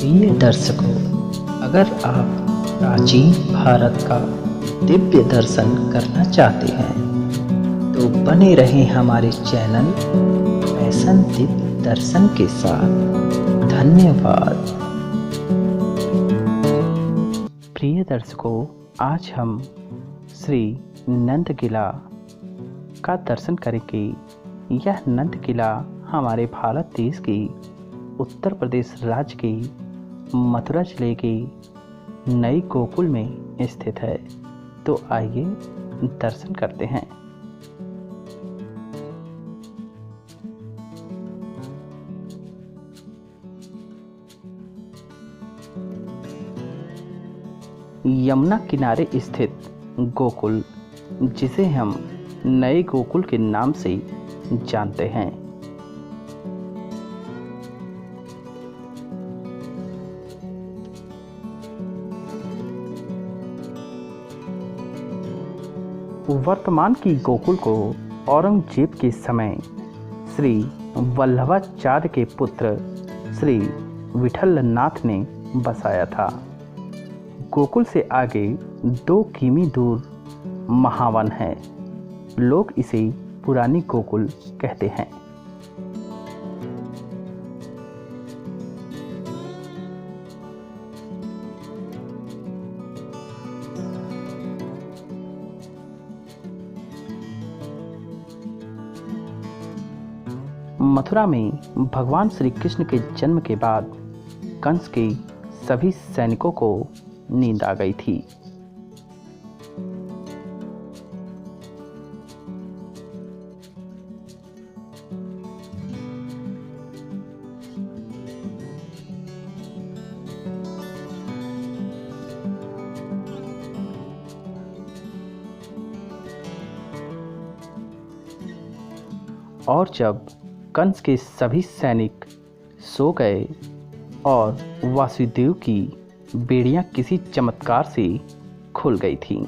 प्रिय दर्शकों, अगर आप प्राचीन भारत का दिव्य दर्शन करना चाहते हैं तो बने रहें हमारे चैनल फैशन दिव्य दर्शन के साथ। धन्यवाद। प्रिय दर्शकों, आज हम श्री नंद किला का दर्शन करेंगे। यह नंद किला हमारे भारत देश की उत्तर प्रदेश राज्य की मथुरा जिले के नई गोकुल में स्थित है। तो आइए दर्शन करते हैं। यमुना किनारे स्थित गोकुल, जिसे हम नए गोकुल के नाम से जानते हैं, वर्तमान की गोकुल को औरंगजेब के समय श्री वल्लभाचार्य के पुत्र श्री विठलनाथ ने बसाया था। गोकुल से आगे 2 किमी दूर महावन है। लोग इसे पुरानी गोकुल कहते हैं। मथुरा में भगवान श्री कृष्ण के जन्म के बाद कंस के सभी सैनिकों को नींद आ गई थी। और जब कंस के सभी सैनिक सो गए और वासुदेव की बेड़ियां किसी चमत्कार से खुल गई थीं,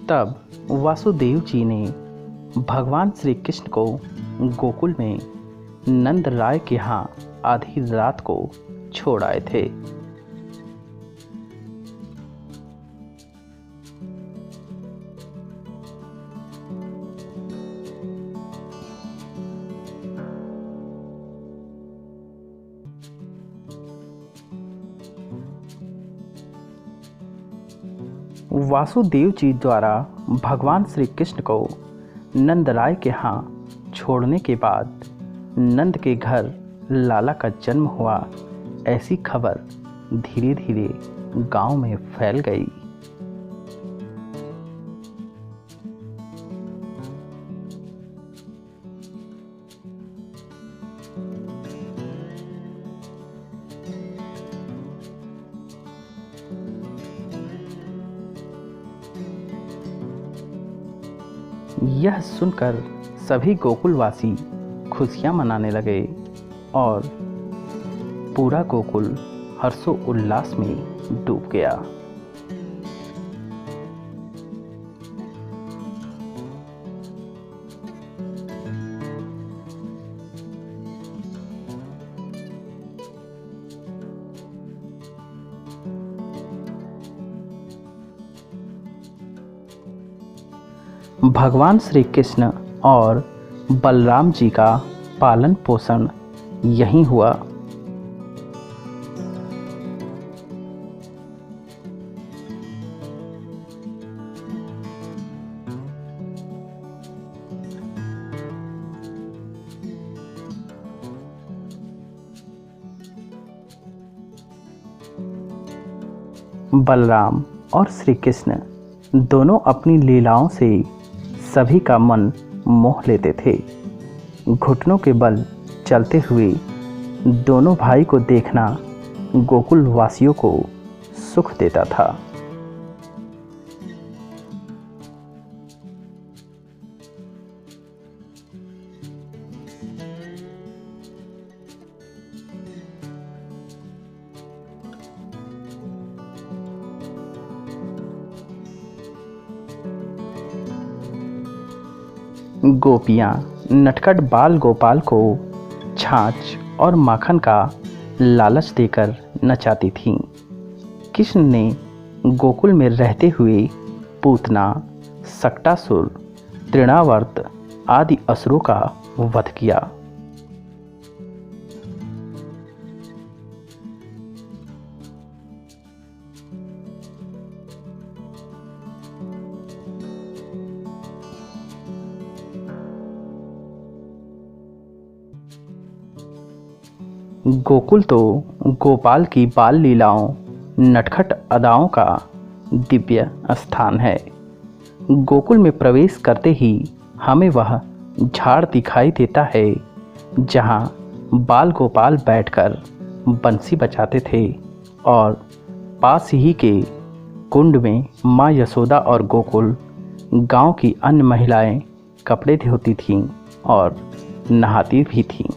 तब वासुदेव जी ने भगवान श्री कृष्ण को गोकुल में नंद राय के यहाँ आधी रात को छोड़ आए थे। वासुदेव जी द्वारा भगवान श्री कृष्ण को नंद राय के यहाँ छोड़ने के बाद नंद के घर लाला का जन्म हुआ, ऐसी खबर धीरे धीरे गांव में फैल गई। यह सुनकर सभी गोकुलवासी खुशियां मनाने लगे और पूरा गोकुल हर्षोल्लास में डूब गया। भगवान श्री कृष्ण और बलराम जी का पालन पोषण यहीं हुआ। बलराम और श्री कृष्ण दोनों अपनी लीलाओं से सभी का मन मोह लेते थे। घुटनों के बल चलते हुए दोनों भाई को देखना गोकुल वासियों को सुख देता था। गोपियाँ नटखट बाल गोपाल को छाछ और माखन का लालच देकर नचाती थीं। कृष्ण ने गोकुल में रहते हुए पूतना, सक्टासुर, तृणावर्त आदि असुरों का वध किया। गोकुल तो गोपाल की बाल लीलाओं, नटखट अदाओं का दिव्य स्थान है। गोकुल में प्रवेश करते ही हमें वह झाड़ दिखाई देता है जहाँ बाल गोपाल बैठकर बंसी बजाते थे और पास ही के कुंड में माँ यशोदा और गोकुल गांव की अन्य महिलाएं कपड़े धोती थीं और नहाती भी थीं।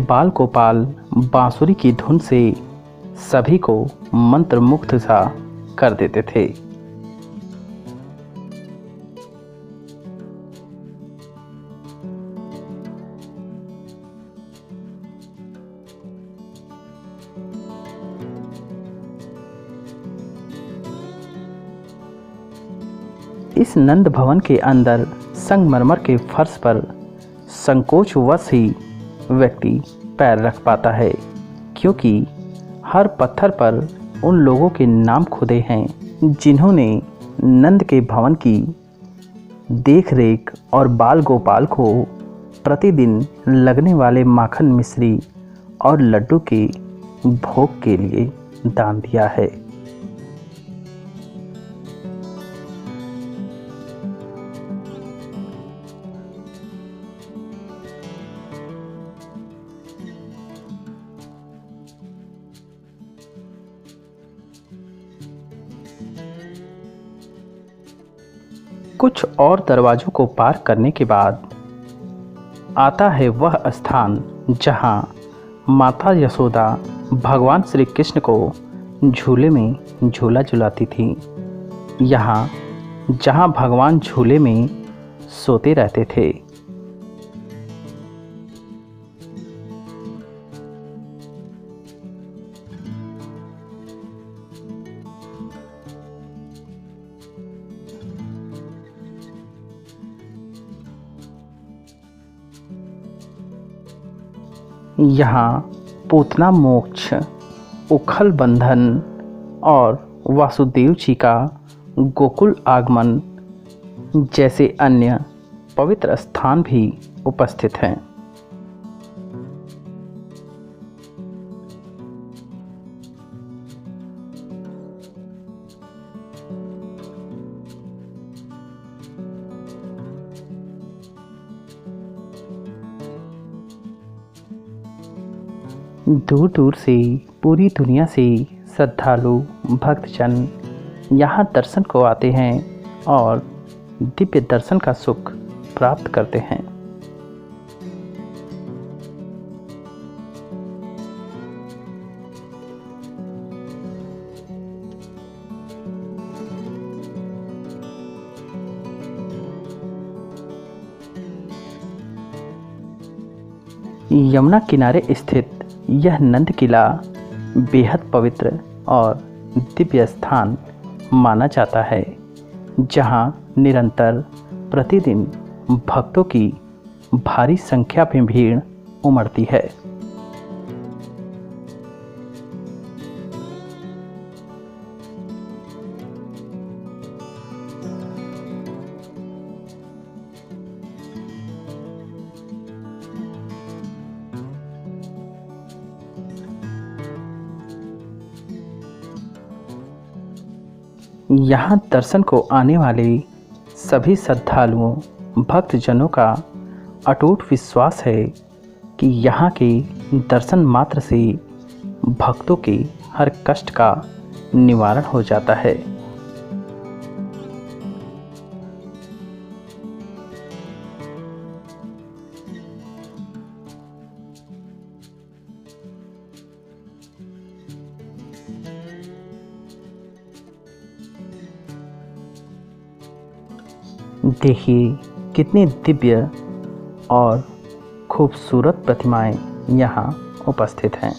बाल गोपाल बांसुरी की धुन से सभी को मंत्रमुग्ध सा कर देते थे। इस नंद भवन के अंदर संगमरमर के फर्श पर संकोचवश ही व्यक्ति पैर रख पाता है, क्योंकि हर पत्थर पर उन लोगों के नाम खुदे हैं जिन्होंने नंद के भवन की देखरेख और बाल गोपाल को प्रतिदिन लगने वाले माखन, मिश्री और लड्डू के भोग के लिए दान दिया है। कुछ और दरवाज़ों को पार करने के बाद आता है वह स्थान जहां माता यशोदा भगवान श्री कृष्ण को झूले में झूला झुलाती थी। यहाँ जहां भगवान झूले में सोते रहते थे। यहाँ पूतना मोक्ष, उखल बंधन और वासुदेव जी का गोकुल आगमन जैसे अन्य पवित्र स्थान भी उपस्थित हैं। दूर दूर से, पूरी दुनिया से श्रद्धालु भक्तजन यहाँ दर्शन को आते हैं और दिव्य दर्शन का सुख प्राप्त करते हैं। यमुना किनारे स्थित यह नंद किला बेहद पवित्र और दिव्य स्थान माना जाता है, जहां निरंतर प्रतिदिन भक्तों की भारी संख्या में भीड़ उमड़ती है। यहाँ दर्शन को आने वाले सभी श्रद्धालुओं भक्तजनों का अटूट विश्वास है कि यहाँ के दर्शन मात्र से भक्तों के हर कष्ट का निवारण हो जाता है। देखिए कितनी दिव्य और खूबसूरत प्रतिमाएं यहाँ उपस्थित हैं।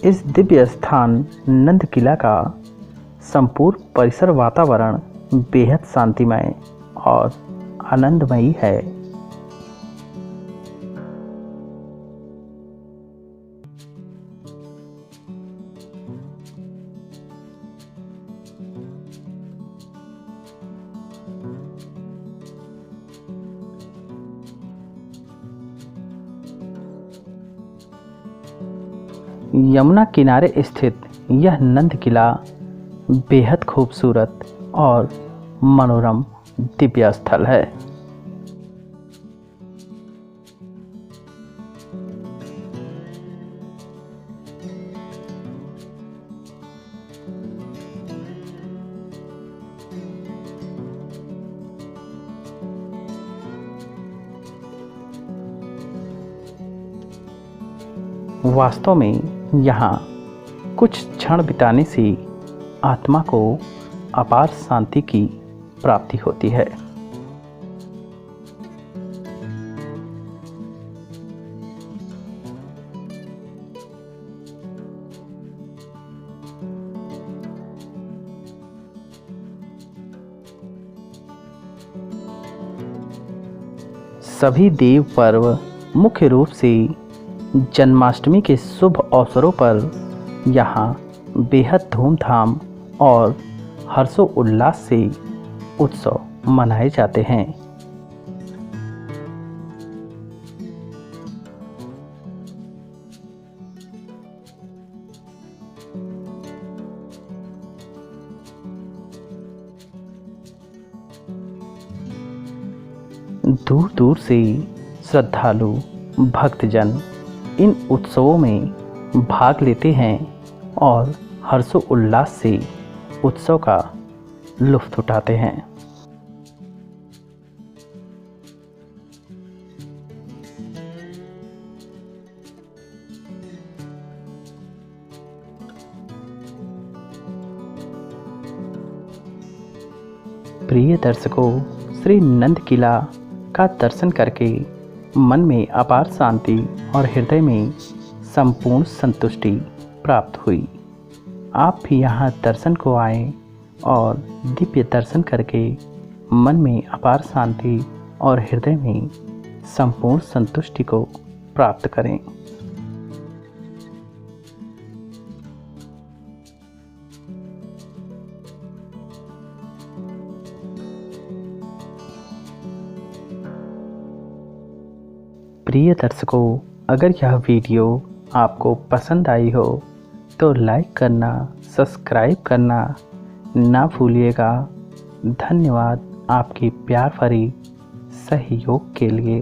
इस दिव्य स्थान नंद किला का संपूर्ण परिसर वातावरण बेहद शांतिमय और आनंदमयी है। यमुना किनारे स्थित यह नंद किला बेहद खूबसूरत और मनोरम दिव्य स्थल है। वास्तव में यहाँ कुछ क्षण बिताने से आत्मा को अपार शांति की प्राप्ति होती है। सभी देव पर्व मुख्य रूप से जन्माष्टमी के शुभ अवसरों पर यहाँ बेहद धूमधाम और हर्षोल्लास से उत्सव मनाए जाते हैं। दूर दूर से श्रद्धालु भक्तजन इन उत्सवों में भाग लेते हैं और हर्षोल्लास से उत्सव का लुत्फ उठाते हैं। प्रिय दर्शकों, श्री नंद किला का दर्शन करके मन में अपार शांति और हृदय में संपूर्ण संतुष्टि प्राप्त हुई। आप भी यहाँ दर्शन को आएं और दिव्य दर्शन करके मन में अपार शांति और हृदय में संपूर्ण संतुष्टि को प्राप्त करें। प्रिय दर्शकों, अगर यह वीडियो आपको पसंद आई हो तो लाइक करना, सब्सक्राइब करना ना भूलिएगा। धन्यवाद आपकी प्यार भरी सहयोग के लिए।